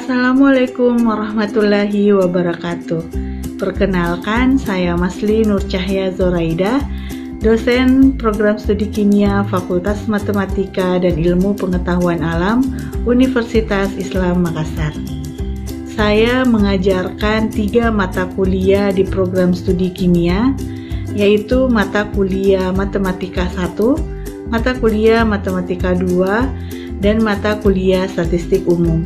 Assalamualaikum warahmatullahi wabarakatuh. Perkenalkan, saya Masli Nur Cahya Zoraida, dosen program studi kimia Fakultas Matematika dan Ilmu Pengetahuan Alam Universitas Islam Makassar. Saya mengajarkan 3 mata kuliah di program studi kimia, yaitu mata kuliah Matematika 1, mata kuliah Matematika 2, dan mata kuliah Statistik Umum.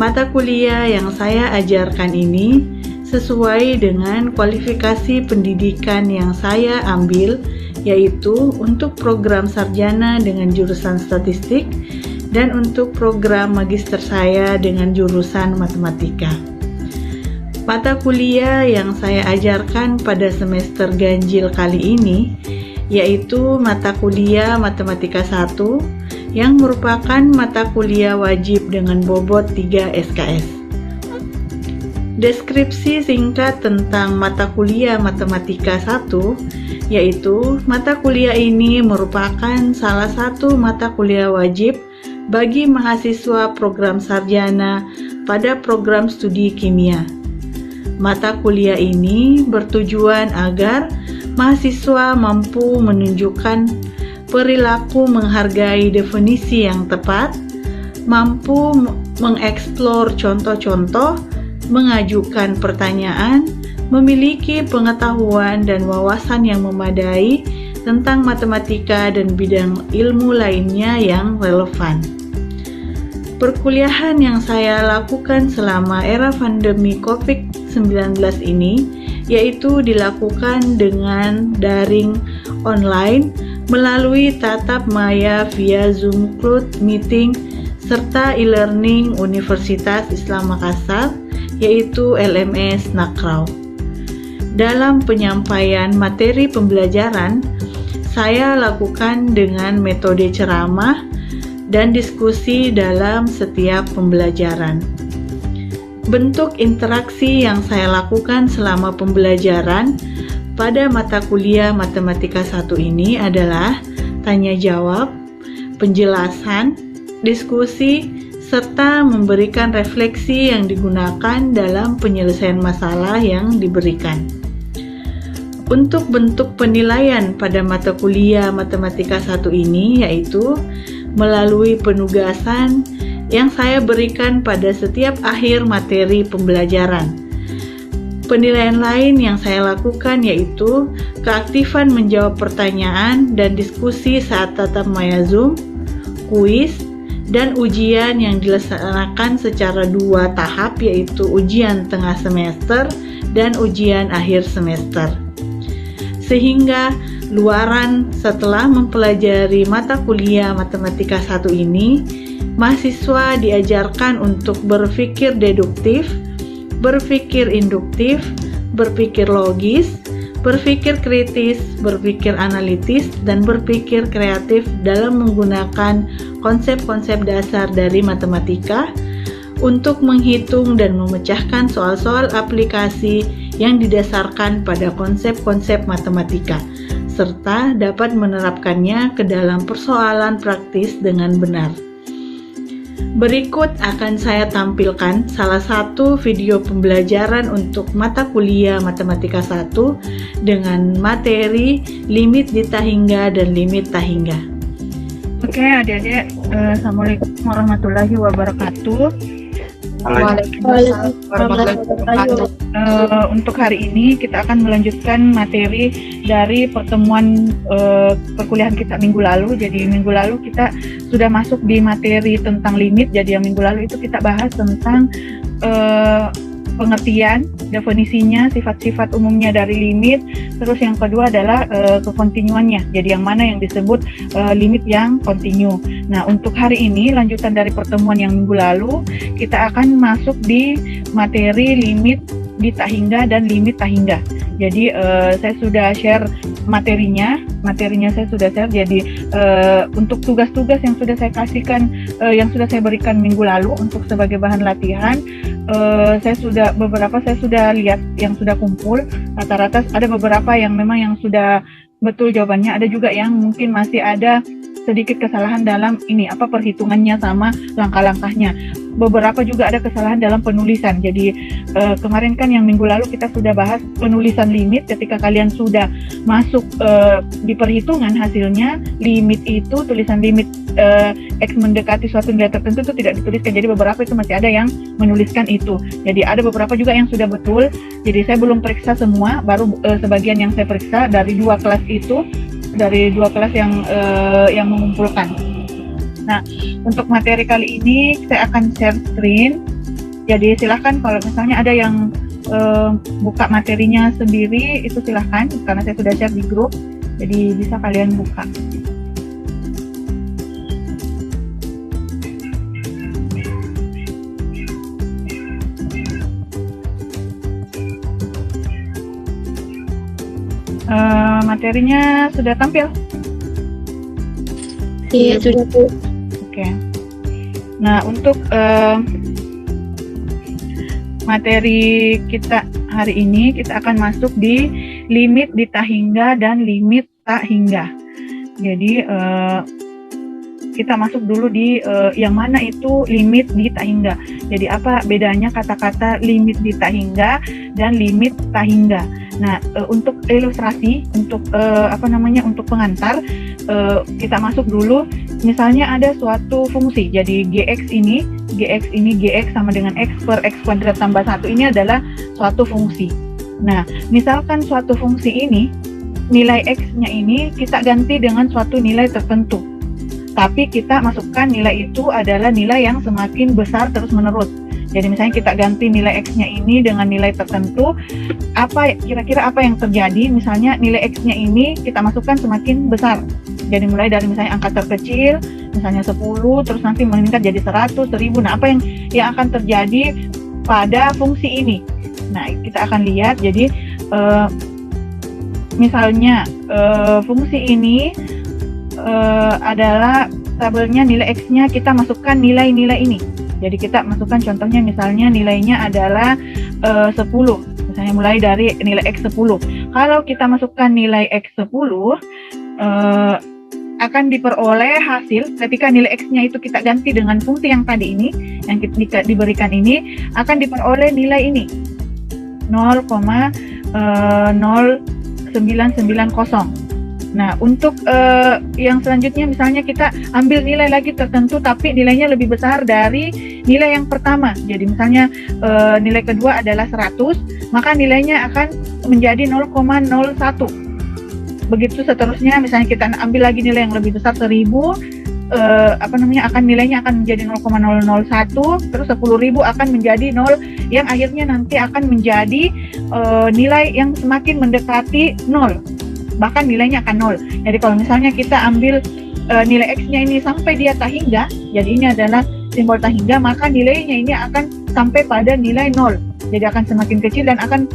Mata kuliah yang saya ajarkan ini sesuai dengan kualifikasi pendidikan yang saya ambil, yaitu untuk program sarjana dengan jurusan statistik dan untuk program magister saya dengan jurusan matematika. Mata kuliah yang saya ajarkan pada semester ganjil kali ini yaitu mata kuliah Matematika 1 yang merupakan mata kuliah wajib dengan bobot 3 SKS. Deskripsi singkat tentang mata kuliah Matematika 1 yaitu mata kuliah ini merupakan salah satu mata kuliah wajib bagi mahasiswa program sarjana pada program studi kimia. Mata kuliah ini bertujuan agar mahasiswa mampu menunjukkan perilaku menghargai definisi yang tepat, mampu mengeksplor contoh-contoh, mengajukan pertanyaan, memiliki pengetahuan dan wawasan yang memadai tentang matematika dan bidang ilmu lainnya yang relevan. Perkuliahan yang saya lakukan selama era pandemi COVID-19 ini yaitu dilakukan dengan daring online melalui tatap maya via Zoom Cloud Meeting serta e-learning Universitas Islam Makassar yaitu LMS Nakrau. Dalam penyampaian materi pembelajaran, saya lakukan dengan metode ceramah dan diskusi dalam setiap pembelajaran. Bentuk interaksi yang saya lakukan selama pembelajaran pada mata kuliah Matematika 1 ini adalah tanya jawab, penjelasan, diskusi, serta memberikan refleksi yang digunakan dalam penyelesaian masalah yang diberikan. Untuk bentuk penilaian pada mata kuliah Matematika 1 ini yaitu melalui penugasan yang saya berikan pada setiap akhir materi pembelajaran. Penilaian lain yang saya lakukan yaitu keaktifan menjawab pertanyaan dan diskusi saat tatap maya Zoom, kuis, dan ujian yang dilaksanakan secara 2 tahap yaitu ujian tengah semester dan ujian akhir semester. Sehingga luaran setelah mempelajari mata kuliah Matematika 1 ini, mahasiswa diajarkan untuk berpikir deduktif, berpikir induktif, berpikir logis, berpikir kritis, berpikir analitis, dan berpikir kreatif dalam menggunakan konsep-konsep dasar dari matematika untuk menghitung dan memecahkan soal-soal aplikasi yang didasarkan pada konsep-konsep matematika, serta dapat menerapkannya ke dalam persoalan praktis dengan benar. Berikut akan saya tampilkan salah satu video pembelajaran untuk mata kuliah Matematika 1 dengan materi limit ditahingga dan limit tahingga. Oke adik-adik, Assalamualaikum warahmatullahi wabarakatuh. Waalaikumsalam warahmatullahi wabarakatuh. Untuk hari ini kita akan melanjutkan materi dari pertemuan perkuliahan kita minggu lalu. Jadi minggu lalu kita sudah masuk di materi tentang limit. Jadi yang minggu lalu itu kita bahas tentang pengertian, definisinya, sifat-sifat umumnya dari limit. Terus yang kedua adalah kekontinuannya. Jadi yang mana yang disebut limit yang kontinu. Nah, untuk hari ini lanjutan dari pertemuan yang minggu lalu, kita akan masuk di materi limit ditahingga dan limit tahingga. Jadi saya sudah share materinya saya sudah share. Jadi untuk tugas-tugas yang sudah saya kasihkan, yang sudah saya berikan minggu lalu untuk sebagai bahan latihan, saya sudah lihat yang sudah kumpul. Rata-rata ada beberapa yang memang yang sudah betul jawabannya, ada juga yang mungkin masih ada sedikit kesalahan dalam ini perhitungannya sama langkah-langkahnya. Beberapa juga ada kesalahan dalam penulisan. Jadi kemarin kan yang minggu lalu kita sudah bahas penulisan limit. Ketika kalian sudah masuk di perhitungan hasilnya, limit itu tulisan limit X mendekati suatu nilai tertentu itu tidak dituliskan. Jadi beberapa itu masih ada yang menuliskan itu. Jadi ada beberapa juga yang sudah betul. Jadi saya belum periksa semua, baru sebagian yang saya periksa dari 2 kelas itu, dari 2 kelas yang mengumpulkan. Nah, untuk materi kali ini saya akan share screen. Jadi silahkan kalau misalnya ada yang buka materinya sendiri, itu silahkan, karena saya sudah share di grup. Jadi bisa kalian buka. Materinya sudah tampil? Iya, sudah Bu. Oke. Nah, untuk materi kita hari ini, kita akan masuk di limit di tak hingga dan limit tak hingga. Jadi kita masuk dulu di yang mana itu limit di tak hingga. Jadi apa bedanya kata-kata limit di tak hingga dan limit tak hingga. Nah, untuk ilustrasi, untuk untuk pengantar, kita masuk dulu. Misalnya ada suatu fungsi. Jadi gx ini gx sama dengan x per x kuadrat tambah 1 ini adalah suatu fungsi. Nah, misalkan suatu fungsi ini nilai x-nya ini kita ganti dengan suatu nilai tertentu. Tapi kita masukkan nilai itu adalah nilai yang semakin besar terus-menerus. Jadi misalnya kita ganti nilai X-nya ini dengan nilai tertentu, kira-kira apa yang terjadi? Misalnya nilai X-nya ini kita masukkan semakin besar. Jadi mulai dari misalnya angka terkecil, misalnya 10, terus nanti meningkat jadi 100, 1000. Nah, apa yang akan terjadi pada fungsi ini? Nah, kita akan lihat. Jadi misalnya fungsi ini adalah tabelnya nilai X-nya, kita masukkan nilai-nilai ini. Jadi kita masukkan contohnya misalnya nilainya adalah 10. Misalnya mulai dari nilai X 10. Kalau kita masukkan nilai X 10, akan diperoleh hasil ketika nilai X-nya itu kita ganti dengan fungsi yang tadi ini, yang kita diberikan ini, akan diperoleh nilai ini. 0,0990. Nah, untuk yang selanjutnya misalnya kita ambil nilai lagi tertentu tapi nilainya lebih besar dari nilai yang pertama. Jadi misalnya nilai kedua adalah 100, maka nilainya akan menjadi 0,01. Begitu seterusnya, misalnya kita ambil lagi nilai yang lebih besar 1000, nilainya akan menjadi 0,001, terus 10.000 akan menjadi 0, yang akhirnya nanti akan menjadi nilai yang semakin mendekati 0. Bahkan nilainya akan 0. Jadi kalau misalnya kita ambil nilai X-nya ini sampai dia tak hingga, jadi ini adalah simbol tak hingga, maka nilainya ini akan sampai pada nilai 0. Jadi akan semakin kecil dan akan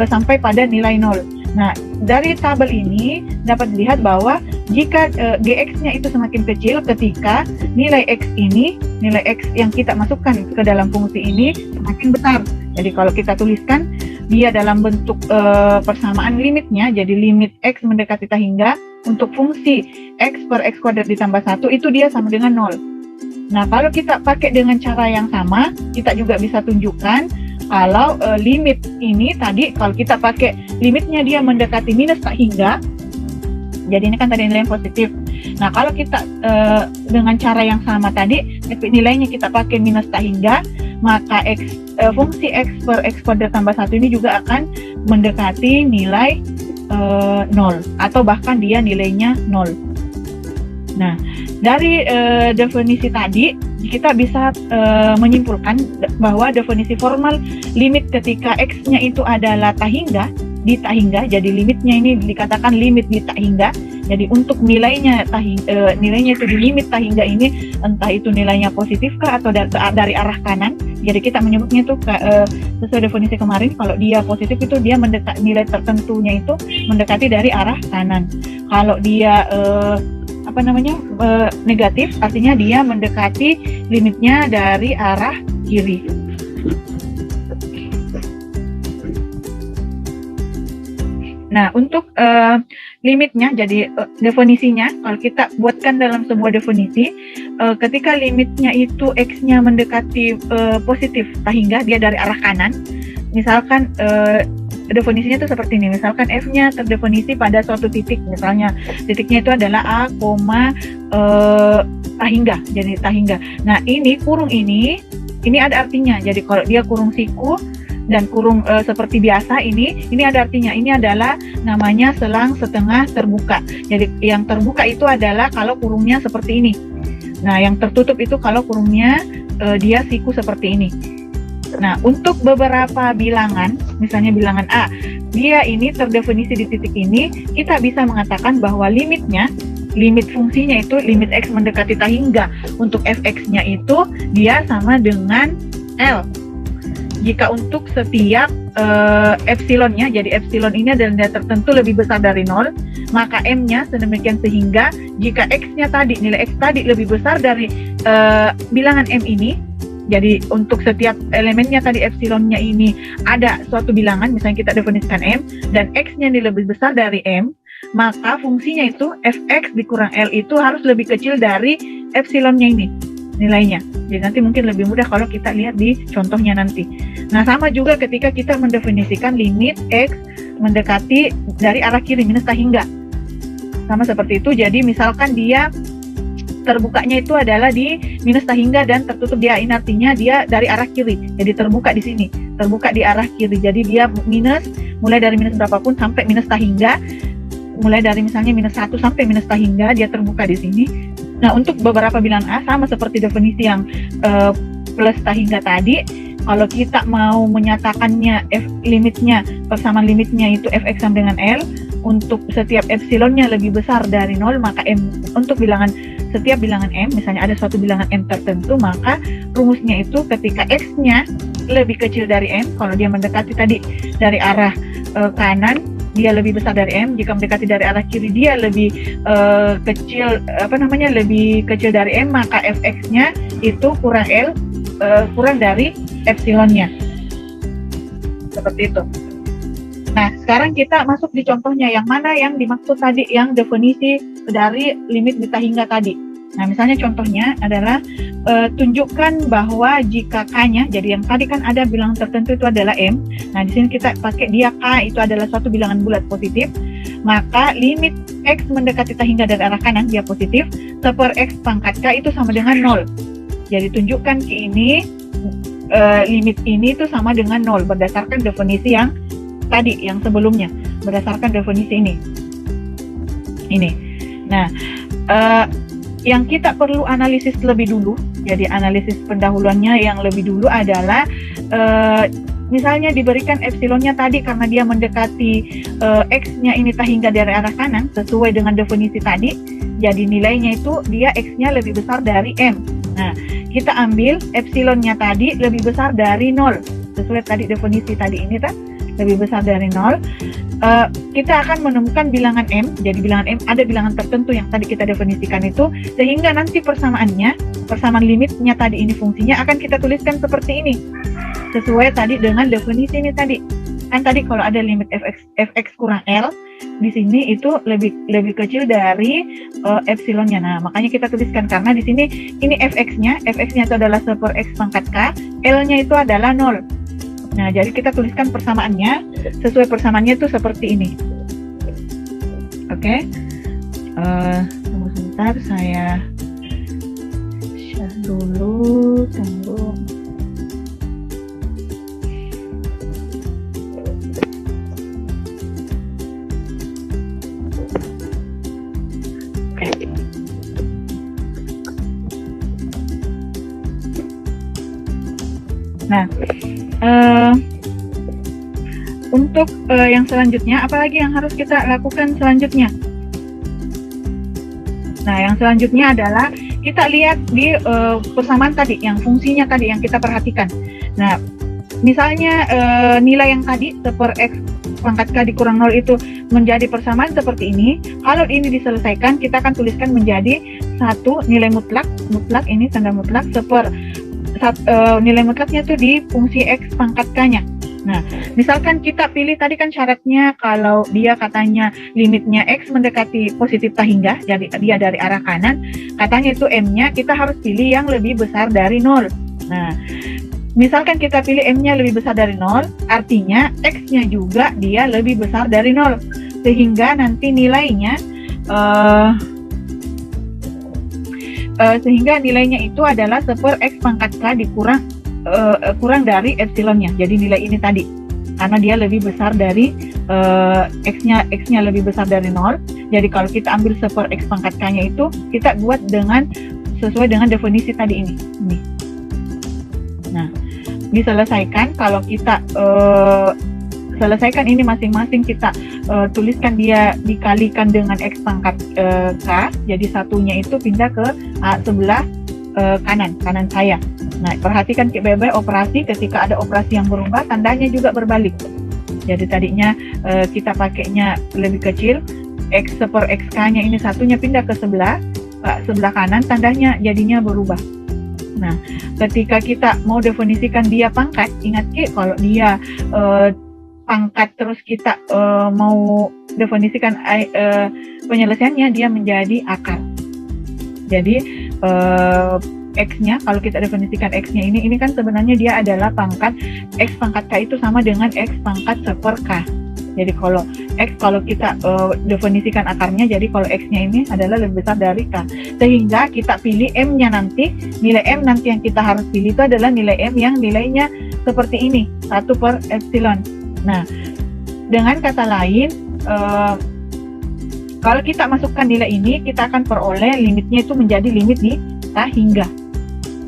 sampai pada nilai 0. Nah, dari tabel ini dapat dilihat bahwa jika Gx-nya itu semakin kecil ketika nilai X ini, nilai X yang kita masukkan ke dalam fungsi ini semakin besar. Jadi kalau kita tuliskan dia dalam bentuk persamaan limitnya, jadi limit X mendekati tak hingga untuk fungsi X per X kuadrat ditambah 1 itu dia sama dengan 0. Nah, kalau kita pakai dengan cara yang sama, kita juga bisa tunjukkan kalau limit ini tadi, kalau kita pakai limitnya dia mendekati minus tak hingga, jadi ini kan tadi nilai yang positif. Nah, kalau kita dengan cara yang sama tadi, nilainya kita pakai minus tak hingga, maka fungsi X per X kuadrat tambah 1 ini juga akan mendekati nilai 0, atau bahkan dia nilainya 0. Nah, dari definisi tadi, kita bisa menyimpulkan bahwa definisi formal limit ketika X-nya itu adalah tak hingga, di tak hingga, jadi limitnya ini dikatakan limit di tak hingga. Jadi untuk nilainya nilainya itu di limit tak hingga ini, entah itu nilainya positifkah atau dari arah kanan. Jadi kita menyebutnya itu sesuai definisi kemarin, kalau dia positif itu dia nilai tertentunya itu mendekati dari arah kanan. Kalau dia negatif, artinya dia mendekati limitnya dari arah kiri. Nah, untuk limitnya, jadi definisinya, kalau kita buatkan dalam sebuah definisi, ketika limitnya itu X-nya mendekati positif, sehingga dia dari arah kanan, misalkan definisinya itu seperti ini, misalkan F-nya terdefinisi pada suatu titik, misalnya titiknya itu adalah A, tahingga, jadi tahingga. Nah, ini kurung ini ada artinya, jadi kalau dia kurung siku, dan kurung seperti biasa ini ada artinya, ini adalah namanya selang setengah terbuka. Jadi yang terbuka itu adalah kalau kurungnya seperti ini. Nah, yang tertutup itu kalau kurungnya dia siku seperti ini. Nah, untuk beberapa bilangan, misalnya bilangan A, dia ini terdefinisi di titik ini, kita bisa mengatakan bahwa limit fungsinya itu limit X mendekati tahingga untuk fx-nya itu dia sama dengan L. Jika untuk setiap epsilonnya, jadi epsilon ini adalah nilai tertentu lebih besar dari 0, maka M-nya sedemikian sehingga jika X-nya tadi, nilai X tadi lebih besar dari bilangan M ini, jadi untuk setiap elemennya tadi epsilonnya ini ada suatu bilangan, misalnya kita definisikan M, dan X-nya ini lebih besar dari M, maka fungsinya itu fx dikurang L itu harus lebih kecil dari epsilonnya ini, nilainya. Jadi nanti mungkin lebih mudah kalau kita lihat di contohnya nanti. Nah, sama juga ketika kita mendefinisikan limit X mendekati dari arah kiri minus tahingga. Sama seperti itu, jadi misalkan dia terbukanya itu adalah di minus tahingga dan tertutup dia, ini artinya dia dari arah kiri. Jadi terbuka di sini, terbuka di arah kiri. Jadi dia minus, mulai dari minus berapapun sampai minus tahingga. Mulai dari misalnya minus 1 sampai minus tahingga, dia terbuka di sini. Nah, untuk beberapa bilangan A sama seperti definisi yang plus tahingga tadi, kalau kita mau menyatakannya limitnya, persamaan limitnya itu fx sama dengan L, untuk setiap epsilonnya lebih besar dari 0, maka M, untuk setiap bilangan M, misalnya ada suatu bilangan M tertentu, maka rumusnya itu ketika X-nya lebih kecil dari M, kalau dia mendekati tadi dari arah kanan, dia lebih besar dari M. Jika mendekati dari arah kiri, dia lebih lebih kecil dari M, maka fx-nya itu kurang L, kurang dari epsilonnya. Seperti itu. Nah, sekarang kita masuk di contohnya, yang mana yang dimaksud tadi, yang definisi dari limit beta hingga tadi. Nah, misalnya contohnya adalah tunjukkan bahwa jika K-nya, jadi yang tadi kan ada bilangan tertentu itu adalah M. Nah, di sini kita pakai dia K itu adalah suatu bilangan bulat positif, maka limit X mendekati tahingga dari arah kanan dia positif, seper X pangkat K itu sama dengan 0. Jadi tunjukkan K ini limit ini itu sama dengan 0 berdasarkan definisi yang tadi, yang sebelumnya, berdasarkan definisi ini. Nah, yang kita perlu analisis lebih dulu, jadi analisis pendahuluannya yang lebih dulu adalah misalnya diberikan epsilonnya tadi karena dia mendekati X-nya ini tahingga dari arah kanan sesuai dengan definisi tadi, jadi nilainya itu dia X-nya lebih besar dari M. Nah, kita ambil epsilonnya tadi lebih besar dari 0 sesuai tadi definisi tadi ini kan, lebih besar dari 0. Kita akan menemukan bilangan M, jadi bilangan M ada bilangan tertentu yang tadi kita definisikan itu, sehingga nanti persamaan limitnya tadi ini fungsinya akan kita tuliskan seperti ini, sesuai tadi dengan definisi ini tadi. Kan tadi kalau ada limit fx kurang L, di sini itu lebih kecil dari epsilonnya. Nah, makanya kita tuliskan karena di sini ini fx-nya itu adalah seper X pangkat K, L-nya itu adalah 0. Nah, jadi kita tuliskan persamaannya, sesuai persamaannya itu seperti ini. Oke. Tunggu sebentar, saya share dulu, tunggu. Oke. Nah, untuk yang selanjutnya, apalagi yang harus kita lakukan selanjutnya? Nah, yang selanjutnya adalah kita lihat di persamaan tadi, yang fungsinya tadi yang kita perhatikan. Nah, misalnya nilai yang tadi seper X pangkat K dikurang 0 itu menjadi persamaan seperti ini. Kalau ini diselesaikan, kita akan tuliskan menjadi satu nilai mutlak ini tanda mutlak seper nilai mutlaknya itu di fungsi X pangkat K-nya. Nah, misalkan kita pilih tadi kan syaratnya kalau dia katanya limitnya X mendekati positif tahingga, jadi dia dari arah kanan, katanya itu M-nya kita harus pilih yang lebih besar dari 0. Nah, misalkan kita pilih M-nya lebih besar dari 0, artinya X-nya juga dia lebih besar dari 0. Sehingga nanti nilainya itu adalah 1/X pangkat K dikurang kurang dari epsilonnya. Jadi nilai ini tadi karena dia lebih besar dari X-nya lebih besar dari 0. Jadi kalau kita ambil 1/X pangkat K-nya itu kita buat sesuai dengan definisi tadi ini. Nah, diselesaikan kalau kita selesaikan ini masing-masing kita tuliskan dia dikalikan dengan X pangkat K, jadi satunya itu pindah ke sebelah kanan saya. Nah, perhatikan baik-baik operasi, ketika ada operasi yang berubah tandanya juga berbalik. Jadi tadinya kita pakainya lebih kecil, X 1/X K-nya ini satunya pindah ke sebelah kanan, tandanya jadinya berubah. Nah, ketika kita mau definisikan dia pangkat, ingat kalau dia pangkat terus kita mau definisikan penyelesaiannya dia menjadi akar. Jadi X-nya, kalau kita definisikan X-nya ini kan sebenarnya dia adalah pangkat X pangkat K itu sama dengan X pangkat 1/K. Jadi kalau kita definisikan akarnya, jadi kalau X-nya ini adalah lebih besar dari K. Sehingga kita pilih M-nya nanti, nilai M nanti yang kita harus pilih itu adalah nilai M yang nilainya seperti ini, 1/epsilon. Nah, dengan kata lain, kalau kita masukkan nilai ini, kita akan peroleh limitnya itu menjadi limit di tahingga.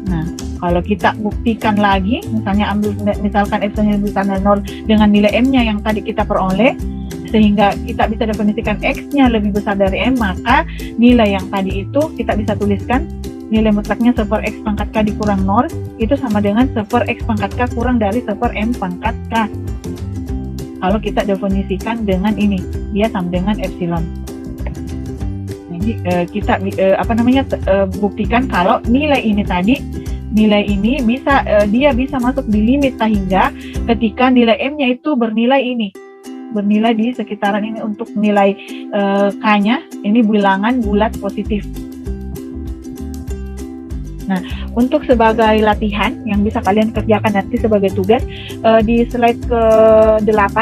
Nah, kalau kita buktikan lagi, misalkan epsilonnya lebih besar dari 0 dengan nilai M-nya yang tadi kita peroleh, sehingga kita bisa definisikan X-nya lebih besar dari M, maka nilai yang tadi itu kita bisa tuliskan nilai mutlaknya 1/X pangkat K dikurang 0 itu sama dengan 1/X pangkat K kurang dari 1/M pangkat K. Kalau kita definisikan dengan ini, dia sama dengan epsilon. Jadi kita buktikan kalau nilai ini dia bisa masuk di limit tahingga ketika nilai M-nya itu bernilai di sekitaran ini. Untuk nilai K-nya ini bilangan bulat positif. Nah, untuk sebagai latihan yang bisa kalian kerjakan nanti sebagai tugas di slide ke-8,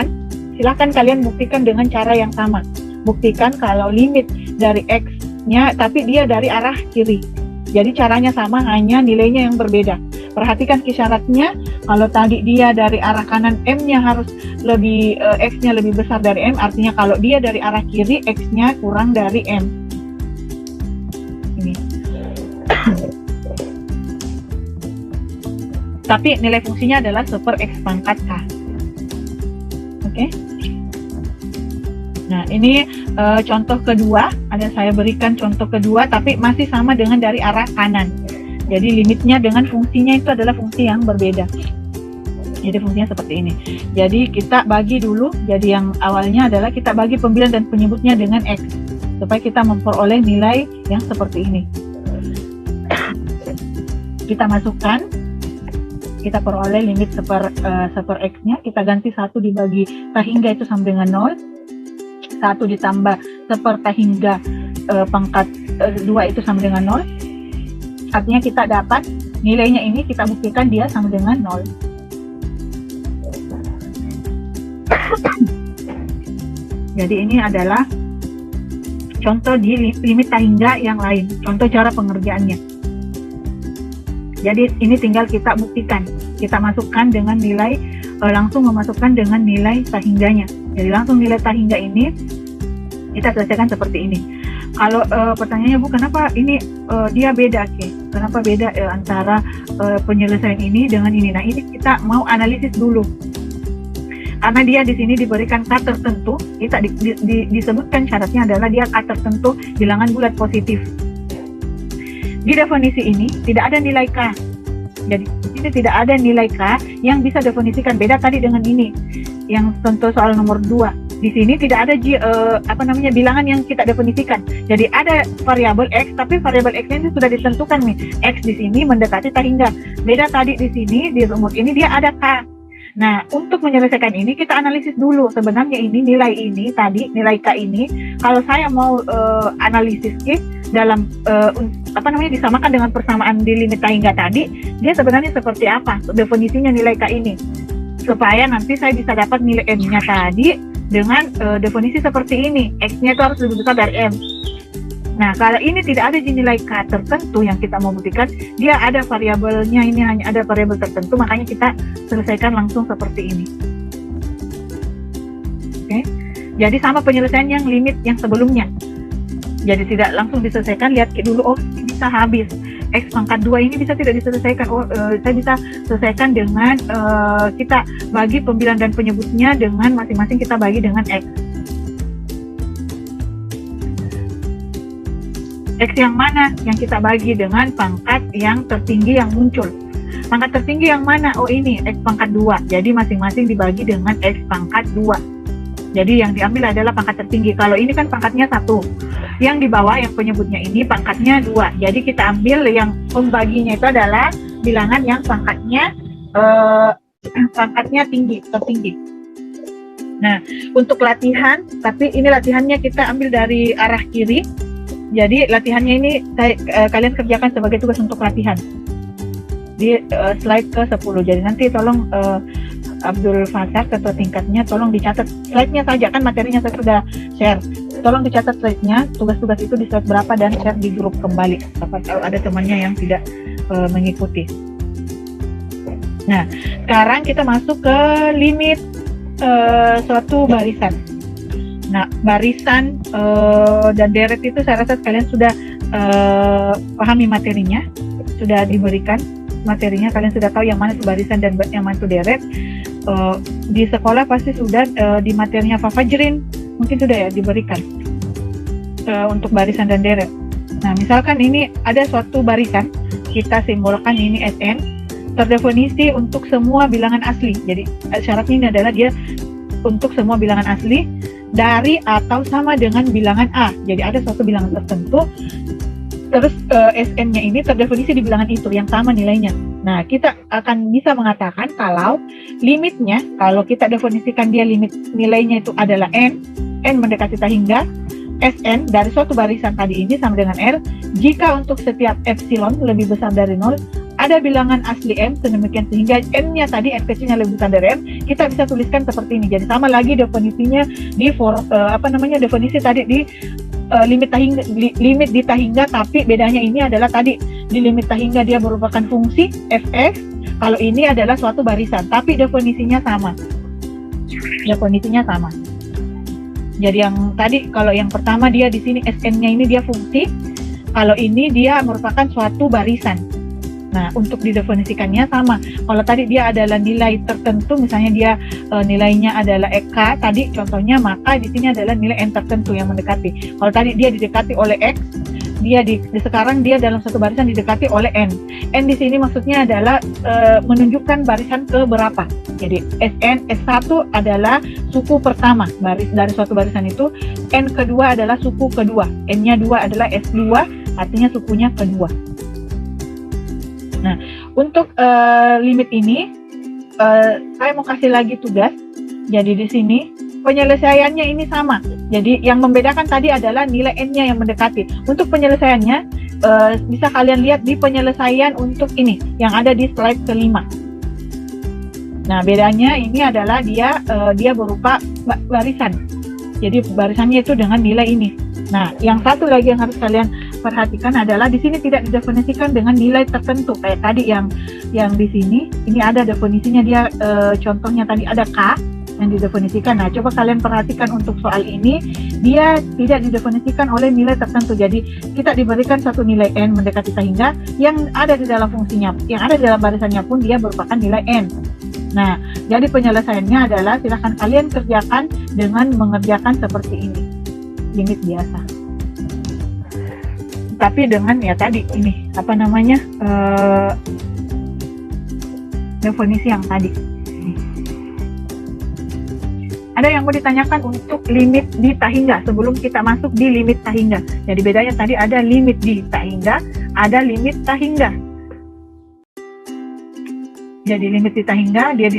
silahkan kalian buktikan dengan cara yang sama. Buktikan kalau limit dari X-nya tapi dia dari arah kiri. Jadi caranya sama, hanya nilainya yang berbeda. Perhatikan isyaratnya, kalau tadi dia dari arah kanan, M-nya harus X-nya lebih besar dari M, artinya kalau dia dari arah kiri, X-nya kurang dari M. Ini. Tapi nilai fungsinya adalah 1/X pangkat K. Oke? Nah, ini contoh kedua, saya berikan contoh kedua, tapi masih sama dengan dari arah kanan. Jadi limitnya dengan fungsinya itu adalah fungsi yang berbeda. Jadi fungsinya seperti ini. Jadi kita bagi dulu, jadi yang awalnya adalah kita bagi pembilang dan penyebutnya dengan X, supaya kita memperoleh nilai yang seperti ini. Kita masukkan, kita peroleh limit 1/X-nya, kita ganti 1 dibagi tahingga itu sama dengan 0. 1 ditambah 1 tahingga pangkat 2 itu sama dengan 0. Artinya kita dapat nilainya ini, kita buktikan dia sama dengan 0. Jadi ini adalah contoh di limit tahingga yang lain, contoh cara pengerjaannya. Jadi ini tinggal kita buktikan, kita masukkan dengan nilai, langsung memasukkan dengan nilai tahingganya. Jadi langsung nilai tahingga ini kita selesaikan seperti ini. Kalau pertanyaannya, Bu, kenapa ini dia beda, kenapa beda antara penyelesaian ini dengan ini? Nah, ini kita mau analisis dulu. Karena dia di sini diberikan K tertentu, kita disebutkan syaratnya adalah dia K tertentu bilangan bulat positif. Di definisi ini tidak ada nilai K. Jadi ini tidak ada nilai K yang bisa definisikan, beda tadi dengan ini. Yang contoh soal nomor 2. Di sini tidak ada bilangan yang kita definisikan. Jadi ada variabel X, tapi variabel X ini sudah ditentukan nih. X di sini mendekati tahingga. Beda tadi di sini di rumus ini dia ada K. Nah, untuk menyelesaikan ini kita analisis dulu sebenarnya ini nilai ini tadi, nilai K ini kalau saya mau analisis dalam disamakan dengan persamaan di limit tahingga tadi, dia sebenarnya seperti apa definisinya nilai K ini, supaya nanti saya bisa dapat nilai M-nya tadi dengan definisi seperti ini, X-nya itu harus lebih besar dari M. Nah, kalau ini tidak ada di nilai K tertentu yang kita mau buktikan, dia ada variabelnya, ini hanya ada variabel tertentu, makanya kita selesaikan langsung seperti ini. Oke, jadi sama penyelesaian yang limit yang sebelumnya. Jadi tidak langsung diselesaikan, lihat dulu, oh ini bisa habis. X pangkat 2 ini bisa tidak diselesaikan, saya bisa selesaikan dengan kita bagi pembilang dan penyebutnya dengan masing-masing kita bagi dengan X. X yang mana? Yang kita bagi dengan pangkat yang tertinggi yang muncul. Pangkat tertinggi yang mana? Oh ini, X pangkat 2. Jadi masing-masing dibagi dengan X pangkat 2. Jadi yang diambil adalah pangkat tertinggi. Kalau ini kan pangkatnya 1. Yang di bawah, yang penyebutnya ini pangkatnya 2. Jadi kita ambil yang pembaginya itu adalah bilangan yang pangkatnya tertinggi. Nah, untuk latihan, tapi ini latihannya kita ambil dari arah kiri. Jadi latihannya ini kalian kerjakan sebagai tugas untuk latihan di slide ke-10. Jadi nanti tolong Abdul Fattah, ketua tingkatnya, tolong dicatat slide-nya saja, kan materinya saya sudah share. Tolong dicatat slide-nya, tugas-tugas itu di slide berapa, dan share di grup kembali. Kalau ada temannya yang tidak mengikuti. Nah, sekarang kita masuk ke limit suatu barisan. Nah, barisan dan deret itu saya rasa kalian sudah pahami materinya, sudah diberikan materinya, kalian sudah tahu yang mana itu barisan dan yang mana itu deret. Di sekolah pasti sudah di materinya Pak Fajrin mungkin sudah ya diberikan untuk barisan dan deret. Nah, misalkan ini ada suatu barisan, kita simbolkan ini Sn, terdefinisi untuk semua bilangan asli. Jadi syaratnya ini adalah dia untuk semua bilangan asli dari atau sama dengan bilangan A. Jadi ada suatu bilangan tertentu, terus Sn-nya ini terdefinisi di bilangan itu yang sama nilainya. Nah, kita akan bisa mengatakan kalau limitnya, kalau kita definisikan dia limit nilainya itu adalah N mendekati tahingga, Sn dari suatu barisan tadi ini sama dengan R, jika untuk setiap epsilon lebih besar dari 0, ada bilangan asli M sedemikian sehingga N-nya tadi, N kecilnya lebih besar dari M, kita bisa tuliskan seperti ini. Jadi sama lagi definisinya di definisi tadi di limit di tahingga, tapi bedanya ini adalah tadi di limit tahingga dia merupakan fungsi fx, kalau ini adalah suatu barisan, tapi definisinya sama. Jadi yang tadi, kalau yang pertama dia di sini Sn-nya ini dia fungsi, kalau ini dia merupakan suatu barisan. Nah, untuk didefinisikannya sama. Kalau tadi dia adalah nilai tertentu, misalnya dia nilainya adalah K tadi contohnya, maka di sini adalah nilai N tertentu yang mendekati. Kalau tadi dia didekati oleh X, dia sekarang dia dalam satu barisan didekati oleh N. N di sini maksudnya adalah menunjukkan barisan ke berapa. Jadi S1 adalah suku pertama dari suatu barisan itu, N kedua adalah suku kedua, N-nya 2 adalah S2, artinya sukunya kedua. Nah, untuk limit ini saya mau kasih lagi tugas. Jadi di sini penyelesaiannya ini sama. Jadi yang membedakan tadi adalah nilai N-nya yang mendekati. Untuk penyelesaiannya bisa kalian lihat di penyelesaian untuk ini yang ada di slide kelima. Nah, bedanya ini adalah dia berupa barisan. Jadi barisannya itu dengan nilai ini. Nah, yang satu lagi yang harus kalian perhatikan adalah di sini tidak didefinisikan dengan nilai tertentu kayak tadi yang di sini. Ini ada definisinya, dia contohnya tadi ada K yang didefinisikan. Nah, coba kalian perhatikan untuk soal ini, dia tidak didefinisikan oleh nilai tertentu. Jadi kita diberikan satu nilai N mendekati tahingga yang ada di dalam fungsinya, yang ada di dalam barisannya pun dia merupakan nilai N. Nah, jadi penyelesaiannya adalah silahkan kalian kerjakan dengan mengerjakan seperti ini, limit biasa. Tapi dengan ya tadi ini definisi yang tadi. Ada yang mau ditanyakan untuk limit di tahingga sebelum kita masuk di limit tahingga. Jadi bedanya tadi ada limit di tahingga, ada limit tahingga. Jadi limit di tahingga dia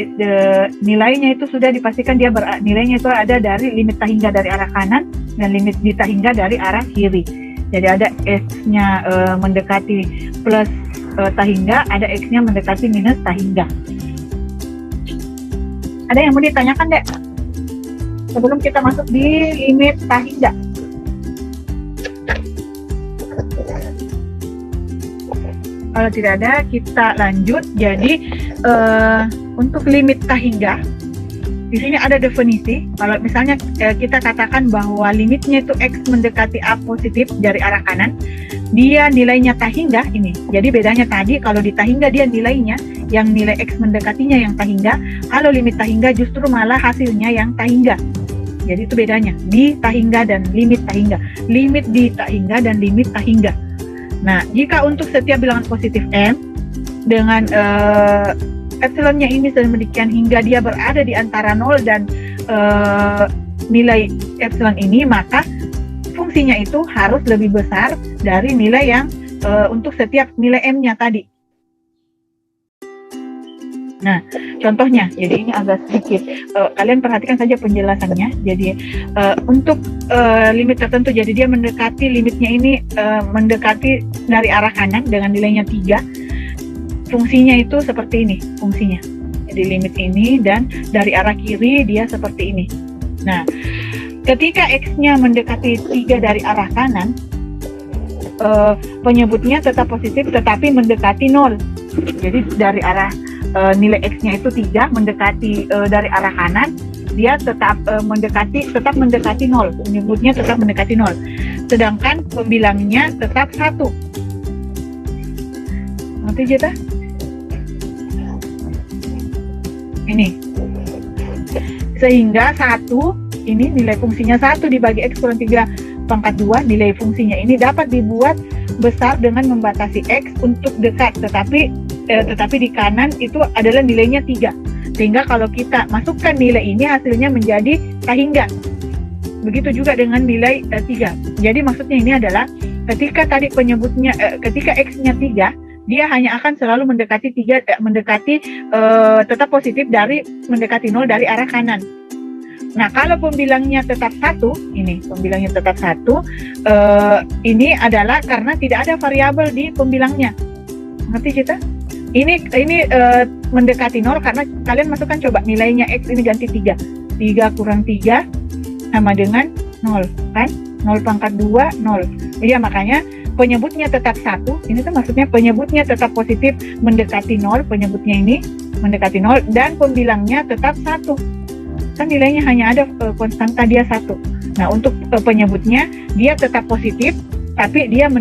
nilainya itu sudah dipastikan dia nilainya itu ada dari limit tahingga dari arah kanan dan limit di tahingga dari arah kiri. Jadi ada X-nya mendekati plus tahingga, ada X-nya mendekati minus tahingga. Ada yang mau ditanyakan, Dek? Sebelum kita masuk di limit tahingga. Kalau tidak ada, kita lanjut. Jadi untuk limit tahingga, di sini ada definisi. Kalau misalnya kita katakan bahwa limitnya itu X mendekati A positif dari arah kanan, dia nilainya tahingga ini. Jadi bedanya tadi, kalau di tahingga dia nilainya, yang nilai X mendekatinya yang tahingga, kalau limit tahingga justru malah hasilnya yang tahingga. Jadi itu bedanya, di tahingga dan limit tahingga. Limit di tahingga dan limit tahingga. Nah, jika untuk setiap bilangan positif M dengan epsilonnya ini sedemikian hingga dia berada di antara 0 dan nilai epsilon ini, maka fungsinya itu harus lebih besar dari nilai yang untuk setiap nilai M-nya tadi. Nah, contohnya, jadi ini agak sedikit, kalian perhatikan saja penjelasannya. Jadi untuk limit tertentu, jadi dia mendekati limitnya ini mendekati dari arah kanan dengan nilainya 3. Fungsinya itu seperti ini, fungsinya. Jadi limit ini dan dari arah kiri dia seperti ini. Nah, ketika X-nya mendekati 3 dari arah kanan, penyebutnya tetap positif tetapi mendekati 0. Jadi dari arah nilai X-nya itu 3 mendekati dari arah kanan, dia tetap mendekati 0, penyebutnya tetap mendekati 0. Sedangkan pembilangnya tetap 1. Nanti kita ini. Sehingga 1 ini nilai fungsinya 1 dibagi X kurang 3 pangkat 2, nilai fungsinya ini dapat dibuat besar dengan membatasi X untuk dekat, tetapi di kanan itu adalah nilainya 3. Sehingga kalau kita masukkan nilai ini hasilnya menjadi tahingga. Begitu juga dengan nilai 3. Jadi maksudnya ini adalah ketika tadi penyebutnya ketika X-nya 3, dia hanya akan selalu mendekati tetap positif dari mendekati 0 dari arah kanan. Nah, kalau pembilangnya tetap 1, ini pembilangnya tetap 1, ini adalah karena tidak ada variabel di pembilangnya. Ngerti kita? Ini mendekati 0 karena kalian masukkan coba nilainya X ini ganti 3. 3 kurang 3 sama dengan 0, kan? 0 pangkat 2, 0. Iya, makanya penyebutnya tetap 1. Ini tuh maksudnya penyebutnya tetap positif mendekati 0, penyebutnya ini mendekati 0 dan pembilangnya tetap 1. Kan nilainya hanya ada konstanta dia 1. Nah, untuk penyebutnya dia tetap positif tapi dia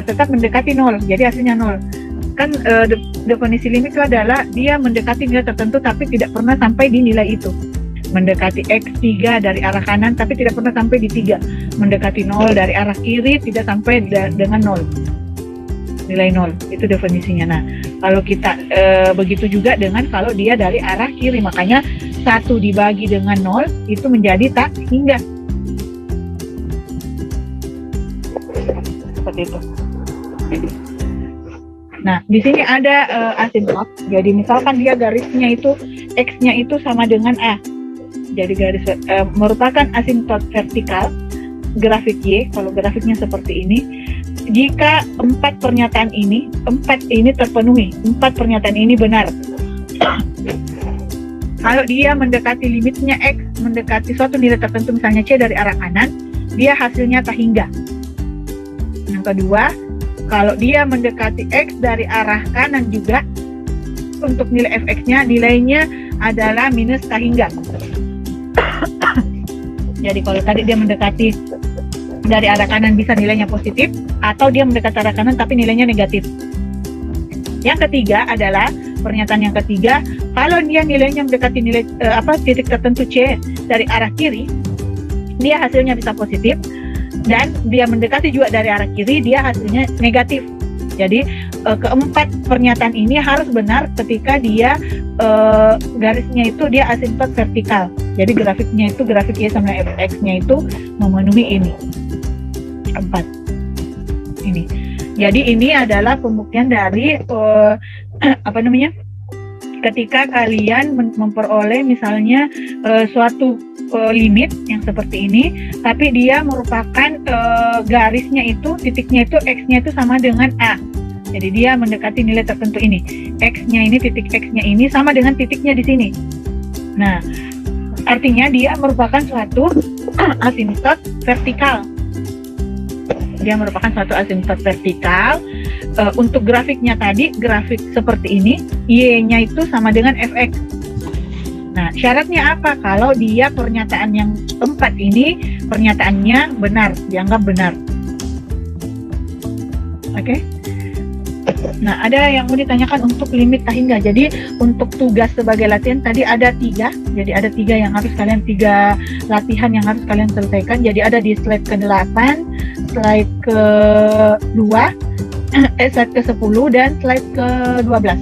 tetap mendekati 0. Jadi hasilnya 0. Kan definisi limit itu adalah dia mendekati nilai tertentu tapi tidak pernah sampai di nilai itu. Mendekati X3 dari arah kanan tapi tidak pernah sampai di 3. Mendekati 0 dari arah kiri tidak sampai dengan 0. Nilai 0, itu definisinya. Nah, kalau kita begitu juga dengan kalau dia dari arah kiri, makanya 1 dibagi dengan 0 itu menjadi tahingga. Seperti itu. Nah, di sini ada asimptot. Jadi misalkan dia garisnya itu X-nya itu sama dengan A. Jadi garis merupakan asimptot vertikal grafik Y. Kalau grafiknya seperti ini, jika 4 pernyataan ini terpenuhi, 4 pernyataan ini benar. Kalau dia mendekati limitnya X, mendekati suatu nilai tertentu misalnya C dari arah kanan, dia hasilnya tahingga. Yang kedua, kalau dia mendekati X dari arah kanan juga, untuk nilai fx-nya, nilainya adalah minus tahingga. Jadi kalau tadi dia mendekati dari arah kanan bisa nilainya positif, atau dia mendekati arah kanan tapi nilainya negatif. Yang ketiga adalah, pernyataan yang ketiga, kalau dia nilainya mendekati nilai titik tertentu C dari arah kiri, dia hasilnya bisa positif. Dan dia mendekati juga dari arah kiri, dia hasilnya negatif. Jadi keempat pernyataan ini harus benar ketika dia garisnya itu dia asimptot vertikal. Jadi grafiknya itu, grafik Y sama fx-nya itu memenuhi ini. 4. Ini. Jadi ini adalah pembuktian dari ketika kalian memperoleh misalnya suatu limit yang seperti ini, tapi dia merupakan garisnya itu, titiknya itu, X-nya itu sama dengan A. Jadi dia mendekati nilai tertentu ini. X-nya ini, titik X-nya ini sama dengan titiknya di sini. Nah, artinya dia merupakan suatu asimtot vertikal. Dia merupakan suatu asimtot vertikal. Untuk grafiknya tadi, grafik seperti ini, Y-nya itu sama dengan Fx. Nah, syaratnya apa? Kalau dia pernyataan yang keempat ini, pernyataannya benar, dianggap benar. Oke? Nah, ada yang mau ditanyakan untuk limit tahingga. Jadi, untuk tugas sebagai latihan tadi ada 3. Jadi, ada 3 yang harus kalian, 3 latihan yang harus kalian selesaikan. Jadi, ada di slide ke-8, slide ke-2, slide ke-10, dan slide ke-12.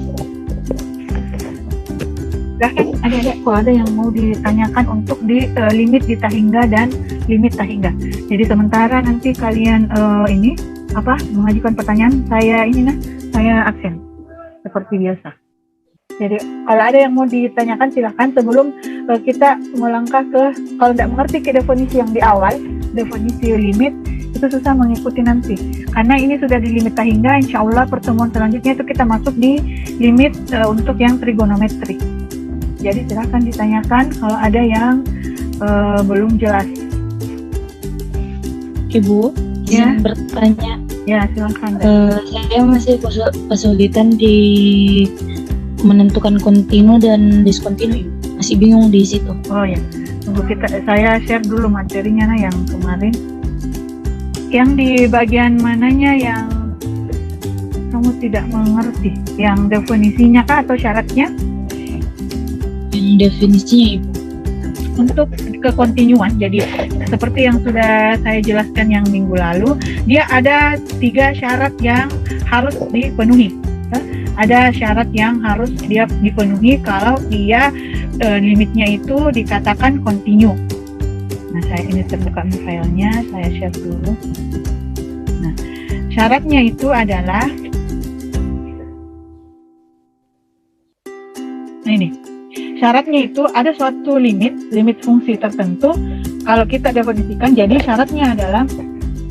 Silahkan, kalau ada yang mau ditanyakan untuk di limit di tahingga dan limit tahingga. Jadi, sementara nanti kalian mengajukan pertanyaan, saya absen seperti biasa. Jadi kalau ada yang mau ditanyakan silahkan sebelum kita melangkah ke, kalau tidak mengerti ke definisi yang di awal, definisi limit itu susah mengikuti nanti. Karena ini sudah di limit tahingga, insya Allah pertemuan selanjutnya itu kita masuk di limit untuk yang trigonometri. Jadi silahkan ditanyakan kalau ada yang belum jelas. Ibu, Ya. bertanya. Ya, silakan. Saya masih kesulitan di menentukan kontinu dan diskontinu. Masih bingung di situ. Oh ya, tunggu saya share dulu materinya yang kemarin. Yang di bagian mananya yang kamu tidak mengerti? Yang definisinya kah atau syaratnya? Yang definisinya, Ibu. Untuk kekontinuan, jadi seperti yang sudah saya jelaskan yang minggu lalu, dia ada 3 syarat yang harus dipenuhi. Ada syarat yang harus dia dipenuhi kalau dia limitnya itu dikatakan kontinu. Nah, saya ini terbuka filenya, saya share dulu. Nah, syaratnya itu adalah ini. Syaratnya itu ada suatu limit fungsi tertentu. Kalau kita definisikan, jadi syaratnya adalah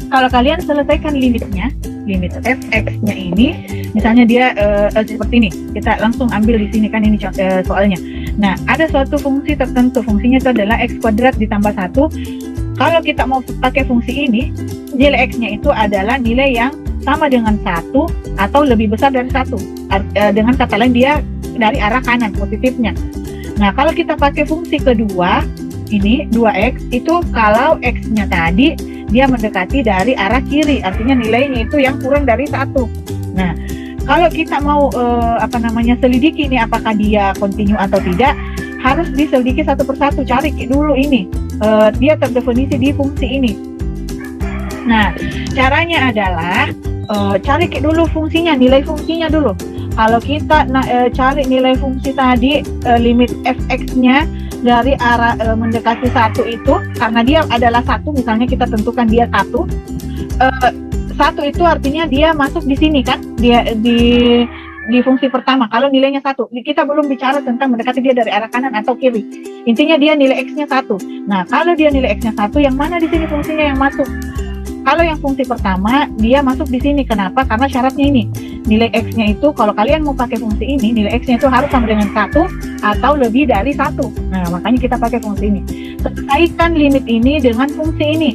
kalau kalian selesaikan limitnya, limit fx-nya ini, misalnya dia seperti ini, kita langsung ambil di sini kan ini soalnya. Nah, ada suatu fungsi tertentu, fungsinya itu adalah x kuadrat ditambah 1. Kalau kita mau pakai fungsi ini, nilai x-nya itu adalah nilai yang sama dengan 1 atau lebih besar dari 1. Dengan kata lain dia dari arah kanan positifnya. Nah, kalau kita pakai fungsi kedua, ini 2x, itu kalau x-nya tadi dia mendekati dari arah kiri, artinya nilainya itu yang kurang dari 1. Nah, kalau kita mau selidiki ini apakah dia kontinu atau tidak, harus diselidiki satu persatu, cari dulu ini, dia terdefinisi di fungsi ini. Nah, caranya adalah cari dulu fungsinya, nilai fungsinya dulu. Kalau kita cari nilai fungsi tadi, limit fx-nya dari arah mendekati 1 itu, karena dia adalah 1, misalnya kita tentukan dia 1. 1 itu artinya dia masuk di sini kan, dia di fungsi pertama. Kalau nilainya 1, kita belum bicara tentang mendekati dia dari arah kanan atau kiri. Intinya dia nilai x-nya 1. Nah, kalau dia nilai x-nya 1, yang mana di sini fungsinya yang masuk? Kalau yang fungsi pertama, dia masuk di sini. Kenapa? Karena syaratnya ini. Nilai x-nya itu, kalau kalian mau pakai fungsi ini, nilai x-nya itu harus sama dengan 1 atau lebih dari 1. Nah, makanya kita pakai fungsi ini. Selesaikan limit ini dengan fungsi ini.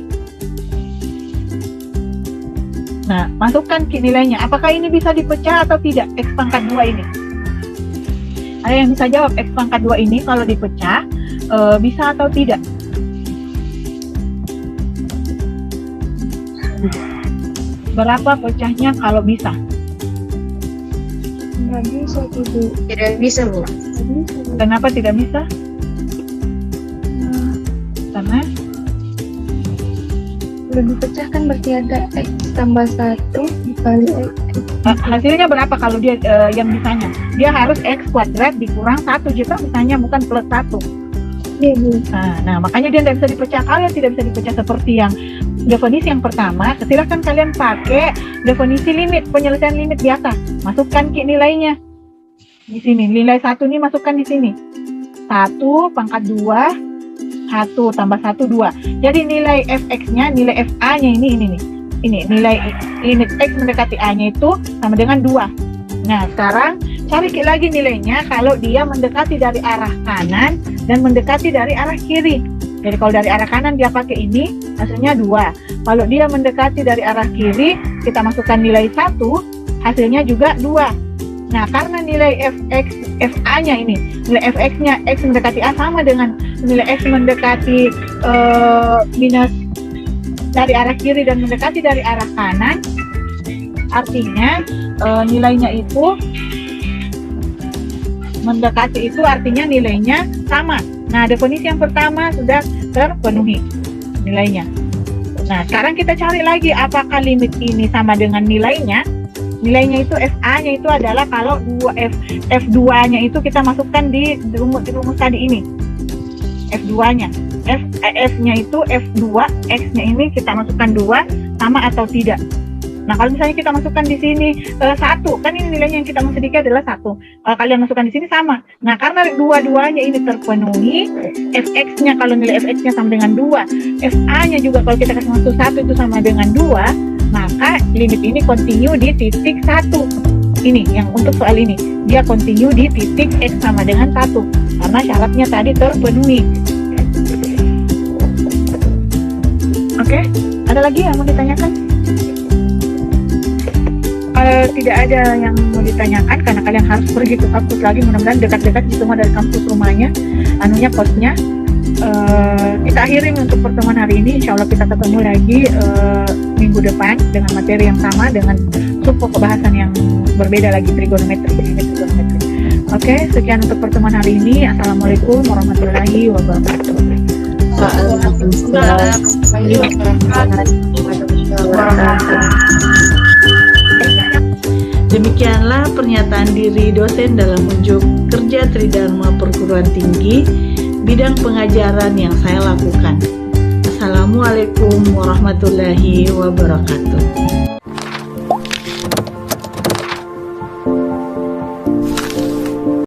Nah, masukkan nilainya. Apakah ini bisa dipecah atau tidak? X pangkat 2 ini. Ada yang bisa jawab X pangkat 2 ini kalau dipecah, bisa atau tidak? Berapa pecahnya kalau bisa? Nggak bisa, Ibu. Tidak bisa, Bu. Kenapa tidak bisa? Karena Kalau dipecahkan berarti ada X tambah 1 dikali X. hasilnya berapa kalau dia yang bisanya? Dia harus X kuadrat dikurang 1 juta misalnya, bukan plus 1. Iya, Bu. Nah, makanya dia tidak bisa dipecah. Kalau tidak bisa dipecah seperti yang definisi yang pertama, silahkan kalian pakai definisi limit, penyelesaian limit biasa. Masukkan nilainya. Di sini nilai 1 ini masukkan di sini. 1 pangkat 2, 1 tambah 1, 2. Jadi nilai fx-nya, nilai fa-nya ini nih. Ini nilai limit x mendekati a-nya itu sama dengan 2. Nah, sekarang cari lagi nilainya kalau dia mendekati dari arah kanan dan mendekati dari arah kiri. Jadi kalau dari arah kanan dia pakai ini, hasilnya 2. Kalau dia mendekati dari arah kiri, kita masukkan nilai 1, hasilnya juga 2. Nah, karena nilai fa-nya ini, nilai fx-nya x mendekati a sama dengan nilai x mendekati minus dari arah kiri dan mendekati dari arah kanan, artinya nilainya itu mendekati itu artinya nilainya sama. Nah, definisi yang pertama sudah terpenuhi nilainya. Nah, sekarang kita cari lagi apakah limit ini sama dengan nilainya. Nilainya itu FA-nya itu adalah kalau F2-nya itu kita masukkan di rumus tadi ini. F2-nya. F-nya itu F2, X-nya ini kita masukkan 2, sama atau tidak. Nah, kalau misalnya kita masukkan di sini 1, kan ini nilainya yang kita mau sedikit adalah 1. Kalau kalian masukkan di sini sama. Nah, karena dua-duanya ini terpenuhi, Fx-nya kalau nilai Fx-nya sama dengan 2, Fa-nya juga kalau kita kasih masuk 1 itu sama dengan 2, maka limit ini continue di titik 1. Ini yang untuk soal ini, dia continue di titik X sama dengan 1 karena syaratnya tadi terpenuhi. Oke, ada lagi yang mau ditanyakan? Kalau tidak ada yang mau ditanyakan, karena kalian harus pergi ke kampus lagi, mudah-mudahan dekat-dekat di semua dari kampus rumahnya, kosnya. Kita akhiri untuk pertemuan hari ini. Insya Allah kita ketemu lagi minggu depan dengan materi yang sama, dengan subpok pembahasan yang berbeda lagi, trigonometri. Oke, sekian untuk pertemuan hari ini. Assalamualaikum warahmatullahi wabarakatuh. Demikianlah pernyataan diri dosen dalam unjuk kerja Tridharma Perguruan Tinggi bidang pengajaran yang saya lakukan. Assalamualaikum warahmatullahi wabarakatuh.